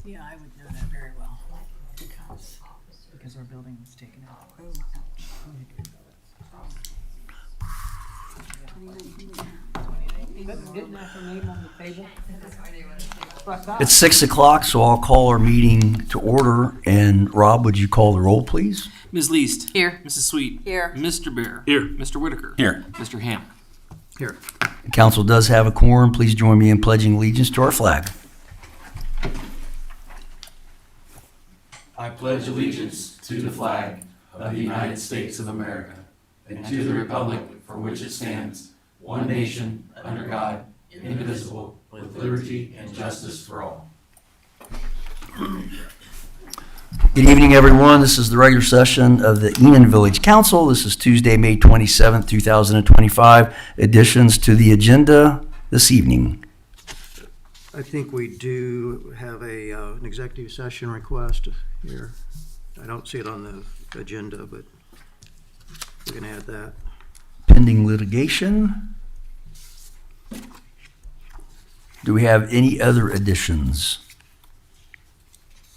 Yeah, I would know that very well because our building was taken out. Didn't have her name on the table? It's 6 o'clock, so I'll call our meeting to order. And Rob, would you call the roll, please? Ms. Least. Here. Mrs. Sweet. Here. Mr. Bear. Here. Mr. Whitaker. Here. Mr. Ham. Here. The council does have a quorum. Please join me in pledging allegiance to our flag. I pledge allegiance to the flag of the United States of America and to the republic for which it stands, one nation, under God, indivisible, with liberty and justice for all. Good evening, everyone. This is the regular session of the Enon Village Council. This is Tuesday, May 27th, 2025. Additions to the agenda this evening. I think we do have an executive session request here. I don't see it on the agenda, but we can add that. Pending litigation. Do we have any other additions?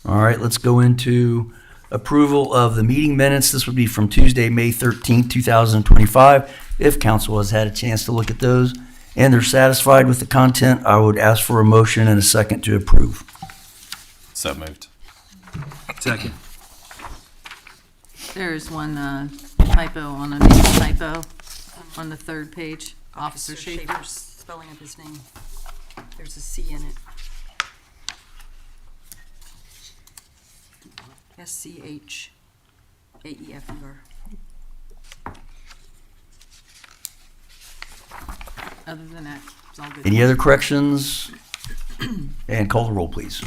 All right, let's go into approval of the meeting minutes. This would be from Tuesday, May 13th, 2025. If council has had a chance to look at those and they're satisfied with the content, I would ask for a motion and a second to approve. So moved. Second. There's one typo on a name typo on the third page. Officer Schaefer's spelling of his name. There's a C in it. SCHAEFER. Other than that, it's all good. Any other corrections? And call the roll, please.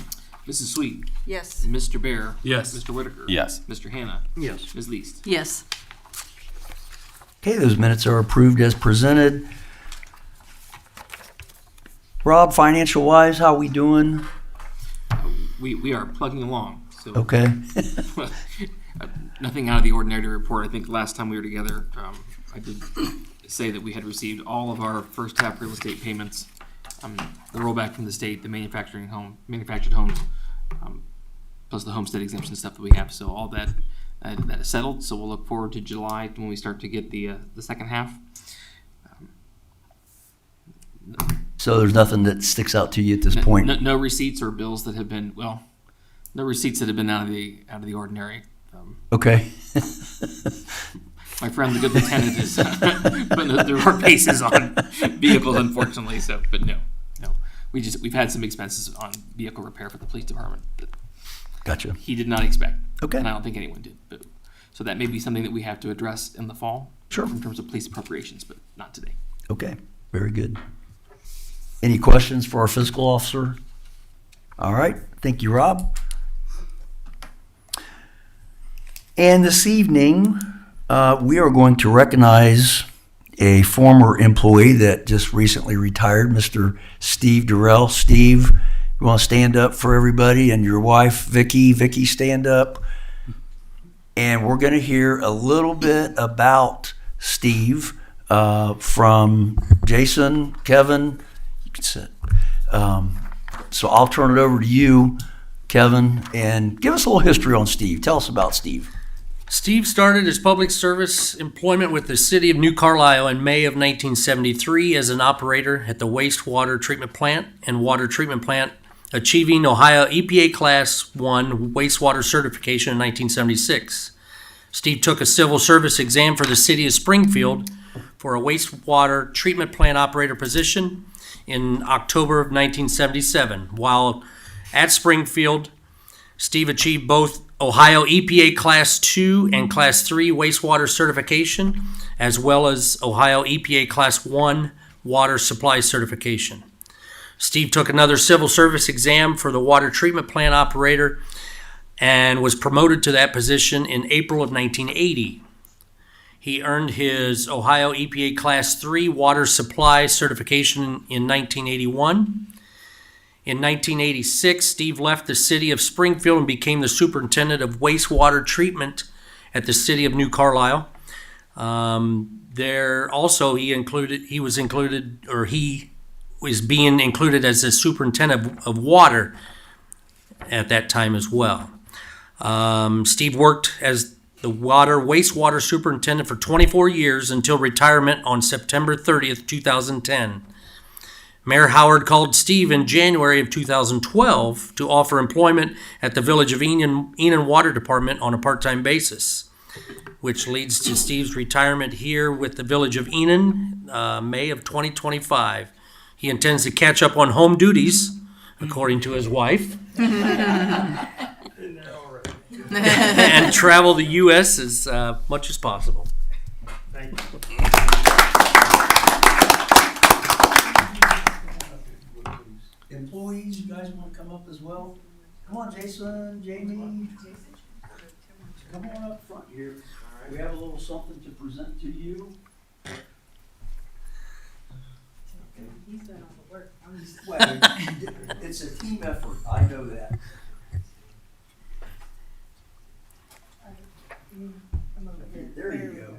Mrs. Sweet. Yes. Mr. Bear. Yes. Mr. Whitaker. Yes. Mr. Hannah. Yes. Ms. Least. Yes. Okay, those minutes are approved as presented. Rob, financial-wise, how we doing? We are plugging along. So Okay. nothing out of the ordinary to report. I think last time we were together, I did say that we had received all of our first half real estate payments. The rollback from the state, the manufactured homes, plus the homestead exemption stuff that we have. So all that is settled. So we'll look forward to July when we start to get the second half. So there's nothing that sticks out to you at this point? No receipts or bills that have been no receipts that have been out of the ordinary. Okay. My friend, the good lieutenant, is putting there are paces on vehicles, unfortunately. So, but no, we've had some expenses on vehicle repair for the police department that Gotcha. he did not expect. Okay. And I don't think anyone did. But so that may be something that we have to address in the fall. Sure. In terms of police appropriations, but not today. Okay, very good. Any questions for our fiscal officer? All right, thank you, Rob. And this evening, we are going to recognize a former employee that just recently retired, Mr. Steve Durrell. Steve, you want to stand up for everybody? And your wife, Vicky. Vicky, stand up. And we're going to hear a little bit about Steve from Jason, Kevin. You can sit. So I'll turn it over to you, Kevin, and give us a little history on Steve. Tell us about Steve. Steve started his public service employment with the city of New Carlisle in May of 1973 as an operator at the wastewater treatment plant and water treatment plant, achieving Ohio EPA Class 1 wastewater certification in 1976. Steve took a civil service exam for the city of Springfield for a wastewater treatment plant operator position in October of 1977. While at Springfield, Steve achieved both Ohio EPA Class 2 and Class 3 wastewater certification, as well as Ohio EPA Class 1 water supply certification. Steve took another civil service exam for the water treatment plant operator and was promoted to that position in April of 1980. He earned his Ohio EPA Class 3 water supply certification in 1981. In 1986, Steve left the city of Springfield and became the superintendent of wastewater treatment at the city of New Carlisle. There also he was being included as the superintendent of water at that time as well. Steve worked as the wastewater superintendent for 24 years until retirement on September 30th, 2010. Mayor Howard called Steve in January of 2012 to offer employment at the Village of Enon Water Department on a part-time basis, which leads to Steve's retirement here with the Village of Enon, May of 2025. He intends to catch up on home duties, according to his wife, and travel the U.S. as much as possible. Thank you. Employees, you guys want to come up as well? Come on, Jason, Jamie. Come on up front here. We have a little something to present to you. He's done all the work. Well, it's a team effort, I know that. Come over here. There you go.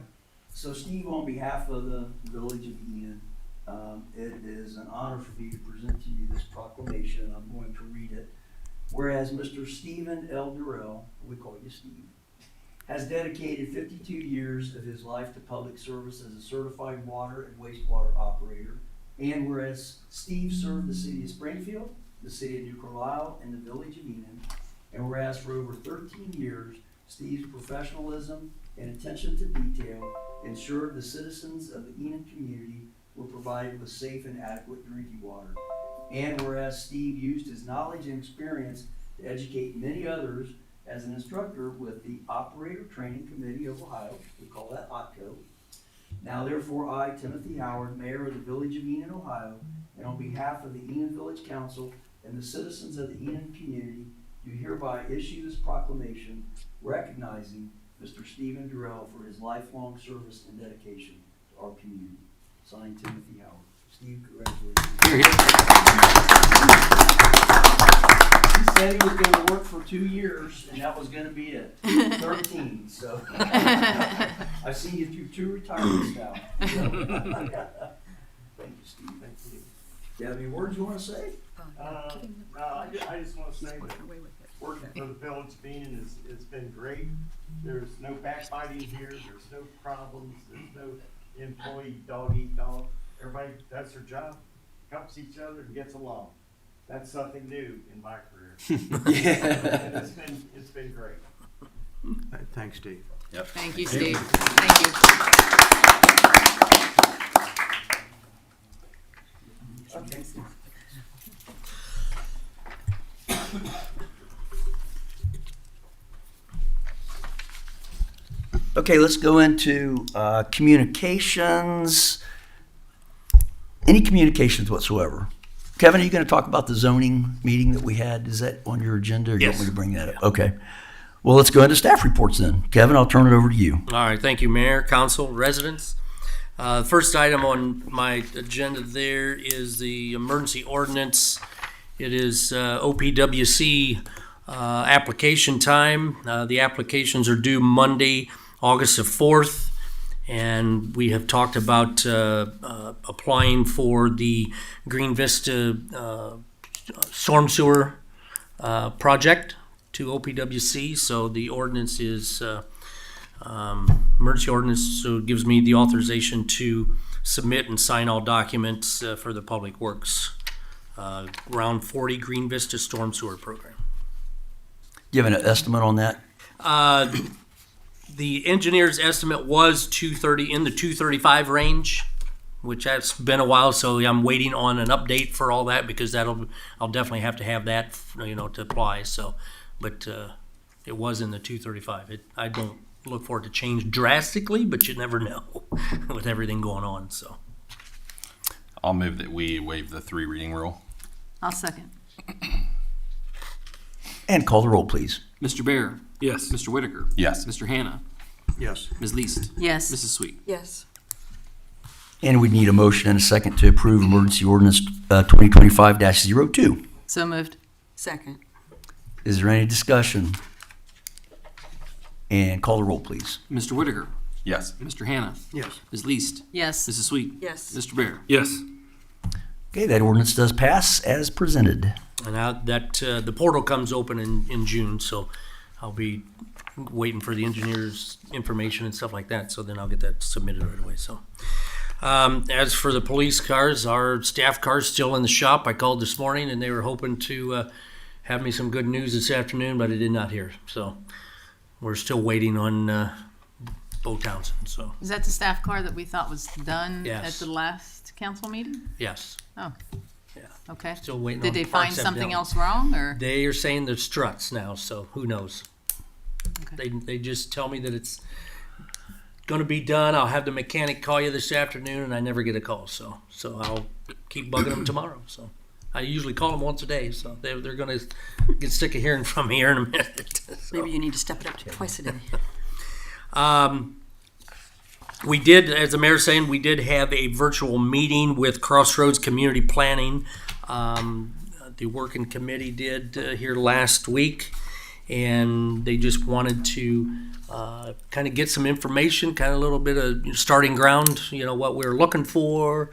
So Steve, on behalf of the Village of Enon, it is an honor for me to present to you this proclamation. I'm going to read it. Whereas Mr. Stephen L. Durrell, we call you Steve, has dedicated 52 years of his life to public service as a certified water and wastewater operator. And whereas Steve served the city of Springfield, the city of New Carlisle, and the Village of Enon, and whereas for over 13 years, Steve's professionalism and attention to detail ensured the citizens of the Enon community were provided with safe and adequate drinking water. And whereas Steve used his knowledge and experience to educate many others as an instructor with the Operator Training Committee of Ohio, we call that OTCO. Now therefore I, Timothy Howard, Mayor of the Village of Enon, Ohio, and on behalf of the Enon Village Council and the citizens of the Enon community, do hereby issue this proclamation recognizing Mr. Stephen Durrell for his lifelong service and dedication to our community. Signed, Timothy Howard. Steve, congratulations. He said he was going to work for 2 years, and that was going to be it. 13, so. I've seen you through 2 retirements now. Thank you, Steve. Thank you. Do you have any words you want to say? No, I just want to say that working for the Village of Enon it's been great. There's no backbiting here. There's no problems. There's no employee dog eat dog. Everybody does their job, helps each other, and gets along. That's something new in my career. And it's been great. Thanks, Steve. Yep. Thank you, Steve. Thank you. Okay. Okay, let's go into communications. Any communications whatsoever? Kevin, are you going to talk about the zoning meeting that we had? Is that on your agenda, or you want me to bring that up? Okay. Well, let's go into staff reports then. Kevin, I'll turn it over to you. All right, thank you, Mayor, Council, residents. First item on my agenda there is the emergency ordinance. It is OPWC application time. The applications are due Monday, August the 4th, and we have talked about applying for the Green Vista storm sewer project to OPWC. So the ordinance is emergency ordinance, so it gives me the authorization to submit and sign all documents for the Public Works Round 40 Green Vista storm sewer program. Do you have an estimate on that? The engineer's estimate was 230 in the 235 range, which has been a while, so I'm waiting on an update for all that because I'll definitely have to have that, to apply. So, but it was in the 235. I don't look for it to change drastically, but you never know with everything going on. So, I'll move that we waive the 3 reading rule. I'll second. And call the roll, please. Mr. Bear. Yes. Mr. Whitaker. Yes. Mr. Hannah. Yes. Ms. Least. Yes. Mrs. Sweet. Yes. And we need a motion and a second to approve emergency ordinance 2025-02. So moved. Second. Is there any discussion? And call the roll, please. Mr. Whitaker. Yes. Mr. Hannah. Yes. Ms. Least. Yes. Mrs. Sweet. Yes. Mr. Bear. Yes. Okay, that ordinance does pass as presented. And the portal comes open in June, so I'll be waiting for the engineer's information and stuff like that, so then I'll get that submitted right away, so. As for the police cars, our staff car's still in the shop. I called this morning and they were hoping to have me some good news this afternoon, but I did not hear. So we're still waiting on Bo Townsend, so Is that the staff car that we thought was done Yes. at the last council meeting? yes, Oh. Yeah. Okay. still waiting Did on they parts find that something don't. else wrong, or? They are saying they're struts now, so who knows? Okay. They just tell me that it's gonna be done. I'll have the mechanic call you this afternoon, and I never get a call, so I'll keep bugging them tomorrow. So I usually call them once a day, so they're gonna get sick of hearing from me here in a minute. So, Maybe you need to step it up to twice a day. we did, as the mayor's saying, we did have a virtual meeting with Crossroads Community Planning. The working committee did here last week, and they just wanted to kind of get some information, kind of a little bit of starting ground, what we're looking for,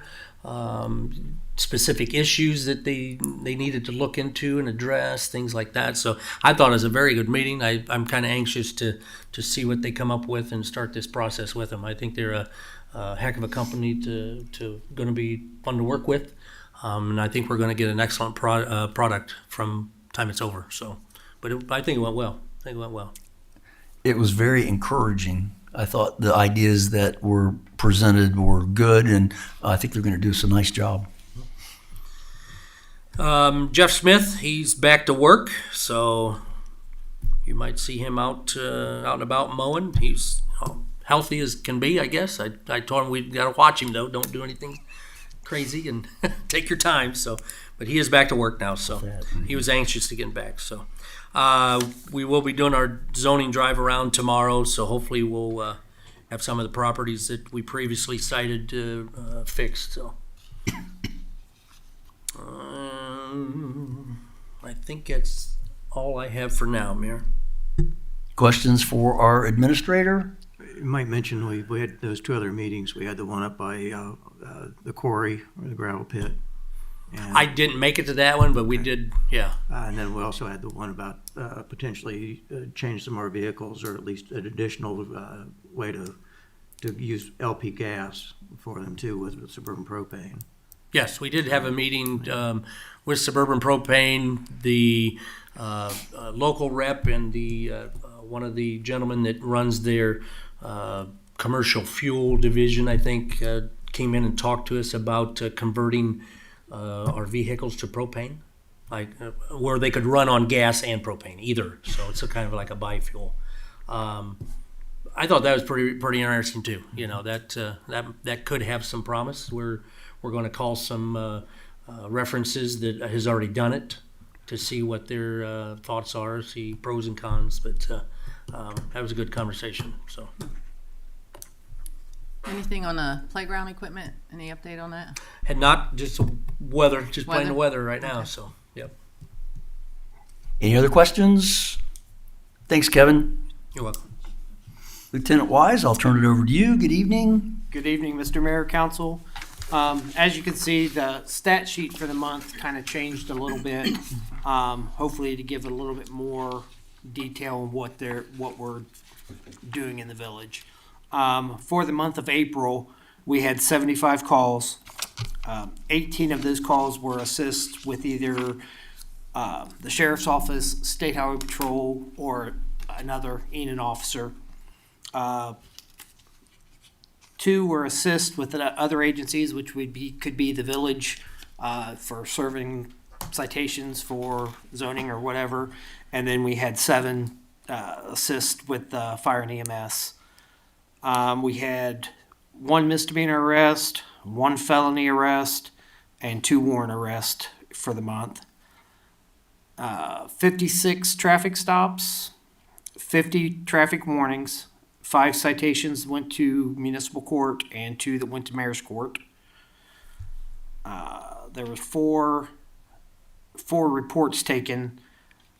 specific issues that they needed to look into and address, things like that. So I thought it was a very good meeting. I'm kind of anxious to see what they come up with and start this process with them. I think they're a heck of a company to going to be fun to work with, and I think we're going to get an excellent product from time it's over. So, but I think it went well. It was very encouraging. I thought the ideas that were presented were good, and I think they're going to do us a nice job. Jeff Smith, he's back to work, so you might see him out and about mowing. He's healthy as can be, I guess. I told him we got to watch him though. Don't do anything crazy and take your time. So, but he is back to work now. So he was anxious to get back. So we will be doing our zoning drive around tomorrow. So hopefully we'll have some of the properties that we previously cited fixed. So. I think that's all I have for now, Mayor. Questions for our administrator? You might mention we had those two other meetings. We had the one up by the quarry or the gravel pit. And, I didn't make it to that one, but we did, yeah. and then we also had the one about potentially change some more vehicles, or at least an additional way to use LP gas for them too with Suburban Propane. Yes, we did have a meeting with Suburban Propane, the local rep, and the one of the gentlemen that runs their commercial fuel division, I think, came in and talked to us about converting our vehicles to propane, like where they could run on gas and propane, either. So it's a kind of like a biofuel. I thought that was pretty interesting too. That could have some promise. We're going to call some references that has already done it to see what their thoughts are, see pros and cons. But that was a good conversation. So. Anything on the playground equipment? Any update on that? Had not, just weather, just playing the weather right now. Okay. So, yep. Any other questions? Thanks, Kevin. You're welcome. Lieutenant Wise, I'll turn it over to you. Good evening. Good evening, Mr. Mayor, Council. As you can see, the stat sheet for the month kind of changed a little bit, hopefully to give a little bit more detail on what we're doing in the village. For the month of April, we had 75 calls. 18 of those calls were assists with either the sheriff's office, state highway patrol, or another Enon officer. 2 were assist with the other agencies, which could be the village for serving citations for zoning or whatever. And then we had 7 assist with fire and EMS. We had 1 misdemeanor arrest, 1 felony arrest, and 2 warrant arrests for the month. 56 traffic stops, 50 traffic warnings, 5 citations went to municipal court and 2 that went to mayor's court. There were 4 reports taken,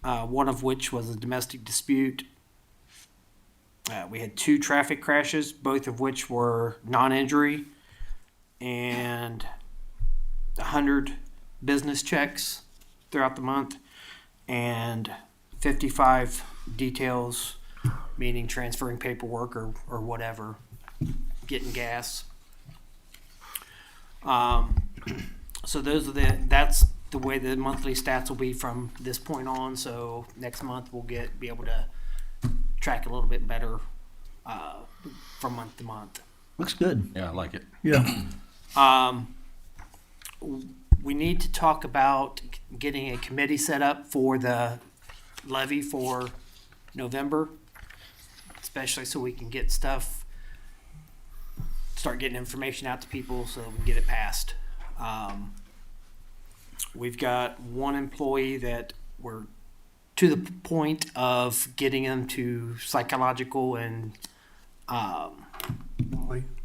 one of which was a domestic dispute. We had 2 traffic crashes, both of which were non-injury, and 100 business checks throughout the month, and 55 details, meaning transferring paperwork or whatever, getting gas. So that's the way the monthly stats will be from this point on. So next month we'll be able to track a little bit better from month to month. Looks good. Yeah, I like it. Yeah. We need to talk about getting a committee set up for the levy for November, especially so we can get stuff, start getting information out to people so we can get it passed. We've got one employee that we're to the point of getting them to psychological and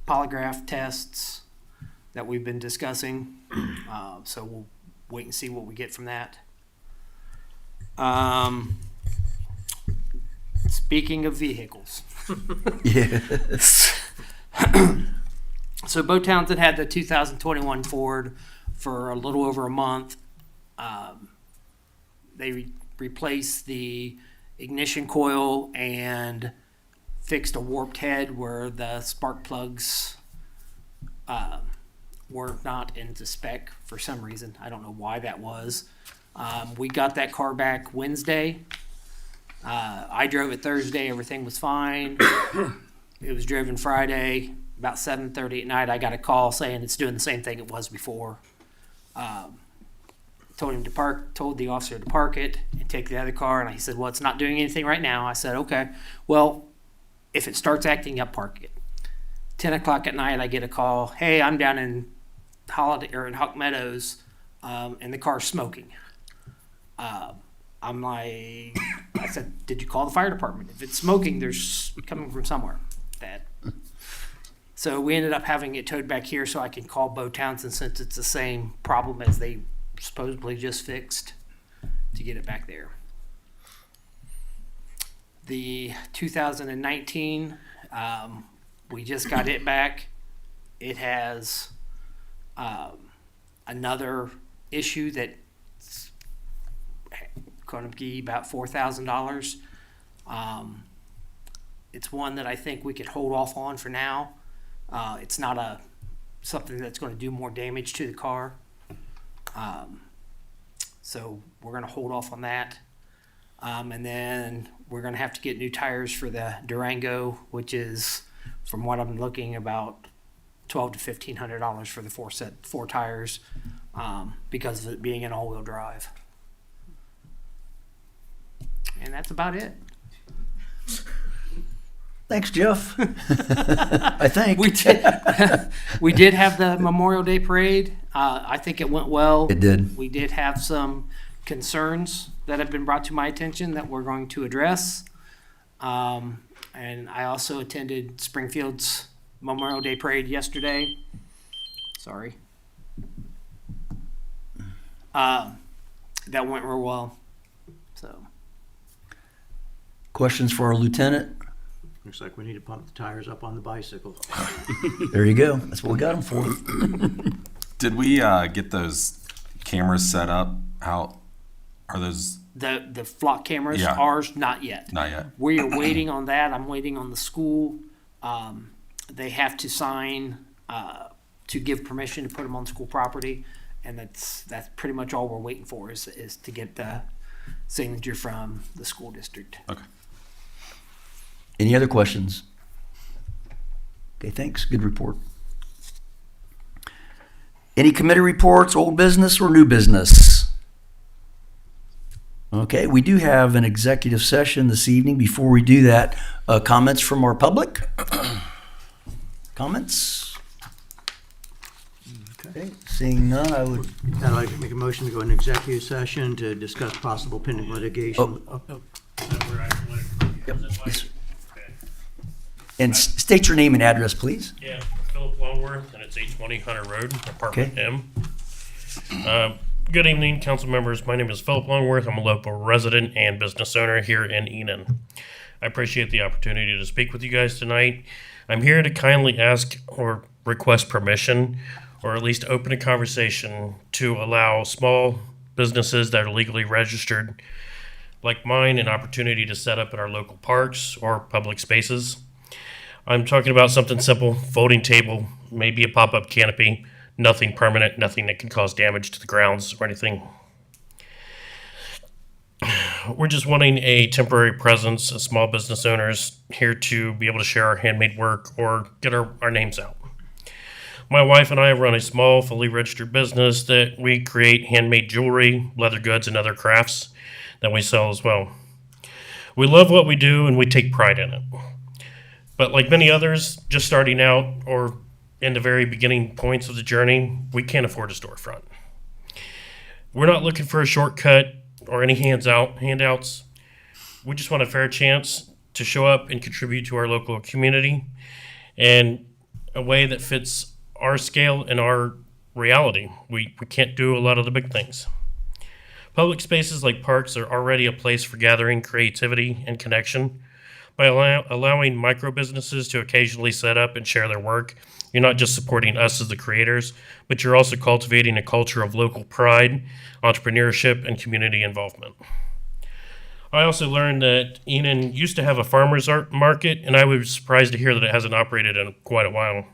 polygraph tests that we've been discussing. So we'll wait and see what we get from that. Speaking of vehicles. Yes. So Bo Townsend had the 2021 Ford for a little over a month. They replaced the ignition coil and fixed a warped head where the spark plugs were not into spec for some reason. I don't know why that was. We got that car back Wednesday. I drove it Thursday. Everything was fine. It was driven Friday. About 7:30 at night, I got a call saying it's doing the same thing it was before. Told the officer to park it and take the other car, and he said, well, it's not doing anything right now. I said, okay, well, if it starts acting up, park it. 10 o'clock at night, I get a call, hey, I'm down in in Hawk Meadows, and the car's smoking. I'm like, I said, did you call the fire department? If it's smoking, there's coming from somewhere. So we ended up having it towed back here so I can call Bo Townsend since it's the same problem as they supposedly just fixed to get it back there. The 2019, we just got it back. It has another issue that's going to be about $4,000. It's one that I think we could hold off on for now. It's not something that's going to do more damage to the car. So we're going to hold off on that. And then we're going to have to get new tires for the Durango, which is, from what I'm looking, about $1,200 to $1,500 for the four tires, because of it being an all-wheel drive. And that's about it. Thanks, Jeff. I think. We did have the Memorial Day Parade. I think it went well. It did. We did have some concerns that have been brought to my attention that we're going to address. And I also attended Springfield's Memorial Day Parade yesterday. Sorry. That went real well. So. Questions for our lieutenant? Looks like we need to pump the tires up on the bicycle. There you go. That's what we got them for. Did we get those cameras set up? How are those? The flock cameras, Yeah. ours, not yet. Not yet. We are waiting on that. I'm waiting on the school. They have to sign to give permission to put them on school property, and that's pretty much all we're waiting for is to get the signature from the school district. Okay. Any other questions? Okay, thanks. Good report. Any committee reports, old business or new business? Okay, we do have an executive session this evening. Before we do that, comments from our public? Comments? Okay, seeing none, I would. I'd like to make a motion to go into executive session to discuss possible pending litigation. Yep. Yes. And state your name and address, please. Yeah, Philip Longworth, and it's 820 Hunter Road, apartment M. Good evening, council members. My name is Philip Longworth. I'm a local resident and business owner here in Enon. I appreciate the opportunity to speak with you guys tonight. I'm here to kindly ask or request permission, or at least open a conversation to allow small businesses that are legally registered, like mine, an opportunity to set up in our local parks or public spaces. I'm talking about something simple, folding table, maybe a pop-up canopy, nothing permanent, nothing that can cause damage to the grounds or anything. We're just wanting a temporary presence as small business owners here to be able to share our handmade work or get our names out. My wife and I run a small, fully registered business that we create handmade jewelry, leather goods, and other crafts that we sell as well. We love what we do and we take pride in it. But like many others, just starting out or in the very beginning points of the journey, we can't afford a storefront. We're not looking for a shortcut or any handouts. We just want a fair chance to show up and contribute to our local community in a way that fits our scale and our reality. We can't do a lot of the big things. Public spaces like parks are already a place for gathering creativity and connection. By allowing micro businesses to occasionally set up and share their work, you're not just supporting us as the creators, but you're also cultivating a culture of local pride, entrepreneurship, and community involvement. I also learned that Enon used to have a farmer's art market, and I was surprised to hear that it hasn't operated in quite a while.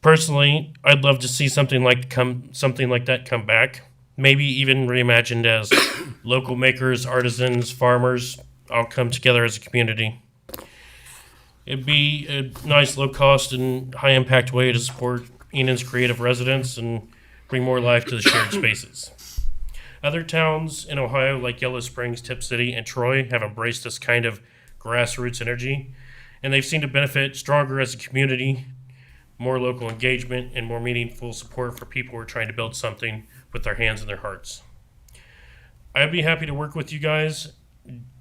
Personally, I'd love to see something like that come back, maybe even reimagined as local makers, artisans, farmers, all come together as a community. It'd be a nice, low-cost and high-impact way to support Enon's creative residents and bring more life to the shared spaces. Other towns in Ohio, like Yellow Springs, Tip City, and Troy, have embraced this kind of grassroots energy, and they've seemed to benefit stronger as a community, more local engagement, and more meaningful support for people who are trying to build something with their hands and their hearts. I'd be happy to work with you guys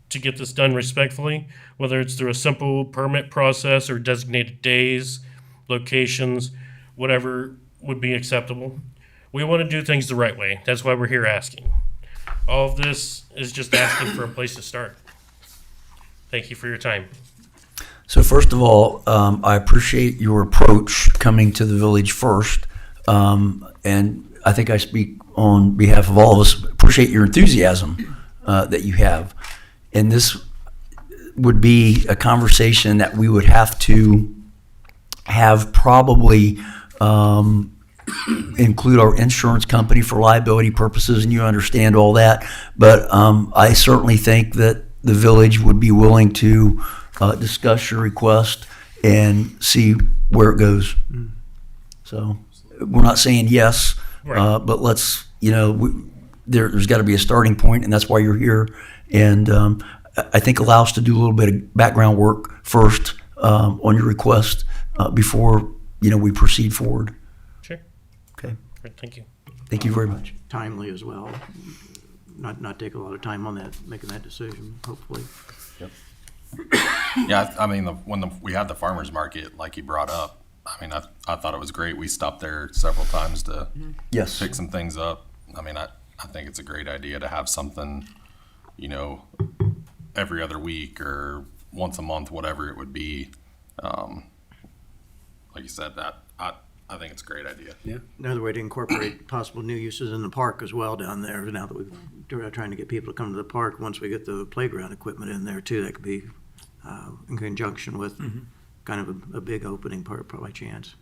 to get this done respectfully, whether it's through a simple permit process or designated days, locations, whatever would be acceptable. We want to do things the right way. That's why we're here asking. All of this is just asking for a place to start. Thank you for your time. So first of all, I appreciate your approach coming to the village first. And I think I speak on behalf of all of us, appreciate your enthusiasm that you have. And this would be a conversation that we would have to have probably include our insurance company for liability purposes, and you understand all that. But I certainly think that the village would be willing to discuss your request and see where it goes. So we're not saying yes, Right. but let's, there's got to be a starting point, and that's why you're here. And I think allow us to do a little bit of background work first on your request before we proceed forward. Sure. Okay. Great, thank you. Thank you very much. Timely as well. Not take a lot of time on that, making that decision, hopefully. Yeah, I mean, when we had the farmer's market, like you brought up, I mean, I thought it was great. We stopped there several times to Yes. pick some things up. I mean, I think it's a great idea to have something, every other week or once a month, whatever it would be. Like you said, I think it's a great idea. Yeah. Another way to incorporate possible new uses in the park as well down there, now that we're trying to get people to come to the park, once we get the playground equipment in there too, that could be in conjunction with kind of a big opening part by chance.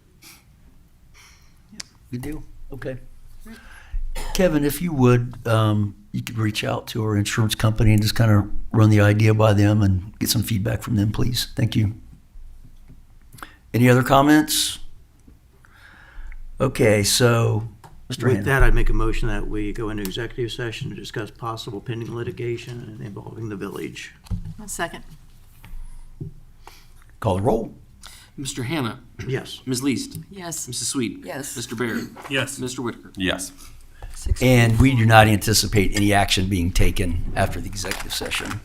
Good deal. Okay. Kevin, if you would, you could reach out to our insurance company and just kind of run the idea by them and get some feedback from them, please. Thank you. Any other comments? Okay, so, Mr. With Hanna. that, I'd make a motion that we go into executive session to discuss possible pending litigation involving the village. A second. Call the roll. Mr. Hannah, Yes. Ms. Least, Yes. Mrs. Sweet. Yes. Mr. Baird. Yes. Mr. Whitaker. Yes. And we do not anticipate any action being taken after the executive session.